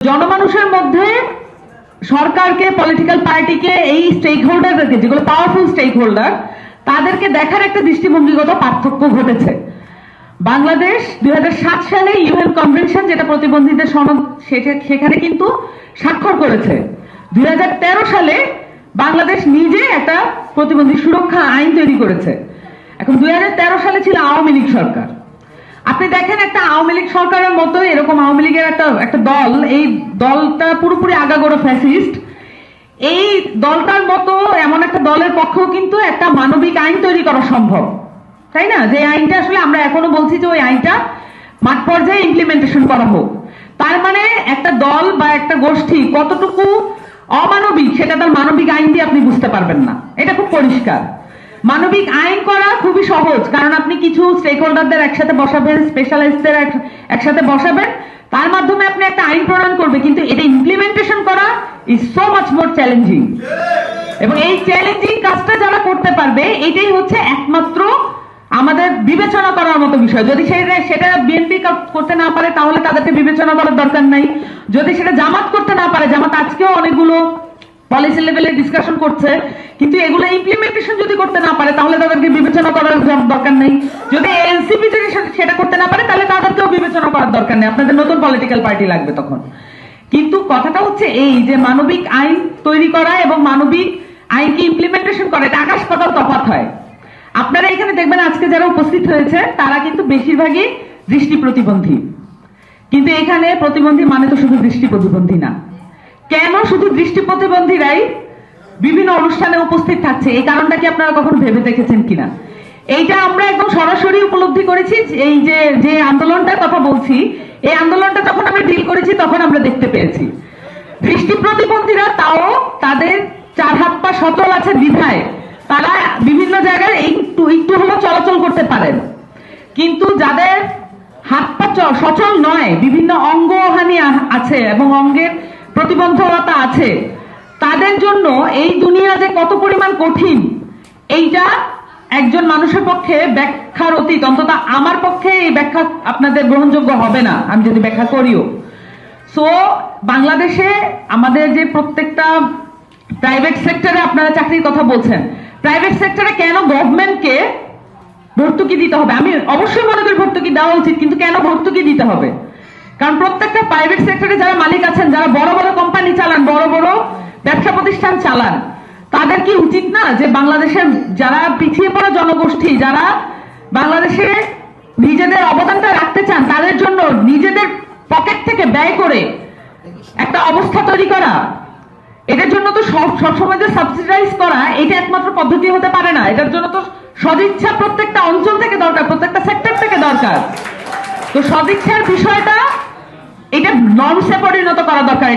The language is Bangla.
জনমানুষের মধ্যে সরকারকে, পলিটিক্যাল পার্টিকে, এই স্টেক হোল্ডারদেরকে, যেগুলো পাওয়ারফুল স্টেক হোল্ডার, তাদেরকে দেখার একটা দৃষ্টিভঙ্গিগত পার্থক্য ঘটেছে। বাংলাদেশ 2007 সালে ইউএন কনভেনশন, যেটা প্রতিবন্ধীদের সনদ, সেখানে কিন্তু স্বাক্ষর করেছে। 2013 সালে বাংলাদেশ নিজে একটা প্রতিবন্ধী সুরক্ষা আইন তৈরি করেছে। এখন 2013 সালে ছিল আওয়ামী লীগ সরকার। আপনি দেখেন, একটা আওয়ামী লীগ সরকারের মতো এরকম আওয়ামী লীগের একটা দল, এই দলটা পুরোপুরি আগাগোড়া ফ্যাসিস্ট। এই দলটার মতো এমন একটা দলের পক্ষেও কিন্তু একটা মানবিক আইন তৈরি করা সম্ভব, তাই না? যে আইনটা আসলে আমরা এখনো বলছি যে ওই আইনটা মাঠ পর্যায়ে ইমপ্লিমেন্টেশন করা হোক। তার মানে একটা দল বা একটা গোষ্ঠী কতটুকু অমানবিক সেটা তার মানবিক আইন দিয়ে আপনি বুঝতে পারবেন না, এটা খুব পরিষ্কার। মানবিক আইন করা খুবই সহজ, কারণ আপনি কিছু স্টেক হোল্ডারদের একসাথে বসাবেন, স্পেশালিস্টদের একসাথে বসাবেন, তার মাধ্যমে আপনি একটা আইন প্রণয়ন করবে। কিন্তু এটা ইমপ্লিমেন্টেশন করা is so much more challenging. এবং এই চ্যালেঞ্জিং কাজটা যারা করতে পারবে, এটাই হচ্ছে একমাত্র আমাদের বিবেচনা করার মতো বিষয়। যদি সেটা বিএনপি করতে না পারে, তাহলে তাদেরকে বিবেচনা করার দরকার নাই। যদি সেটা জামাত করতে না পারে, জামাত আজকেও অনেকগুলো পলিসি লেভেলে ডিসকাশন করছে, কিন্তু এগুলো ইমপ্লিমেন্টেশন যদি করতে না পারে, তাহলে তাদেরকে বিবেচনা করার দরকার নেই। যদি এনসিপি যদি সেটা করতে না পারে, তাহলে তাদেরকেও বিবেচনা করার দরকার নেই। আপনাদের নতুন পলিটিক্যাল পার্টি লাগবে তখন। কিন্তু কথাটা হচ্ছে এই যে মানবিক আইন তৈরি করা এবং মানবিক আইনকে ইমপ্লিমেন্টেশন করা, এটা আকাশ পাতাল তফাৎ হয়। আপনারা এখানে দেখবেন আজকে যারা উপস্থিত হয়েছে তারা কিন্তু বেশিরভাগই দৃষ্টি প্রতিবন্ধী। কিন্তু এখানে প্রতিবন্ধী মানে তো শুধু দৃষ্টি প্রতিবন্ধী না। কেন শুধু দৃষ্টি প্রতিবন্ধীরাই বিভিন্ন অনুষ্ঠানে উপস্থিত থাকছে, এই কারণটা কি আপনারা কখনো ভেবে দেখেছেন কিনা? এইটা আমরা একদম সরাসরি উপলব্ধি করেছি। এই যে আন্দোলনটার কথা বলছি, এই আন্দোলনটা যখন আমরা ডিল করেছি, তখন আমরা দেখতে পেয়েছি দৃষ্টি প্রতিবন্ধীরা তাও তাদের 4 হাত পা সচল আছে বিধায় তারা বিভিন্ন জায়গায় একটু হলেও চলাচল করতে পারেন। কিন্তু যাদের হাত পা সচল নয়, বিভিন্ন অঙ্গহানি আছে এবং অঙ্গের প্রতিবন্ধকতা আছে, তাদের জন্য এই দুনিয়া যে কত পরিমাণ কঠিন, এইটা একজন মানুষের পক্ষে ব্যাখ্যার অতীত। অন্তত আমার পক্ষে এই ব্যাখ্যা আপনাদের গ্রহণযোগ্য হবে না, আমি যদি ব্যাখ্যা করিও। সো বাংলাদেশে আমাদের যে প্রত্যেকটা প্রাইভেট সেক্টরে আপনারা চাকরির কথা বলছেন, প্রাইভেট সেক্টরে কেন গভর্নমেন্টকে ভর্তুকি দিতে হবে? আমি অবশ্যই মনে করি ভর্তুকি দেওয়া উচিত, কিন্তু কেন ভর্তুকি দিতে হবে? কারণ প্রত্যেকটা প্রাইভেট সেক্টরে যারা মালিক আছেন, যারা বড় বড় কোম্পানি চালান, বড় বড় ব্যবসা প্রতিষ্ঠান চালান, তাদের কি উচিত না যে বাংলাদেশের যারা পিছিয়ে পড়া জনগোষ্ঠী, যারা বাংলাদেশে নিজেদের অবদানটা রাখতে চান, তাদের জন্য নিজেদের পকেট থেকে ব্যয় করে একটা অবস্থা তৈরি করা? এটার জন্য তো সবসময় যে সাবসিডাইজ করা, এটা একমাত্র পদ্ধতি হতে পারে না। এটার জন্য তো সদিচ্ছা প্রত্যেকটা অঞ্চল থেকে দরকার, প্রত্যেকটা সেক্টর থেকে দরকার। তো সদিচ্ছার বিষয়টা এটা নর্মসে পরিণত করা দরকার।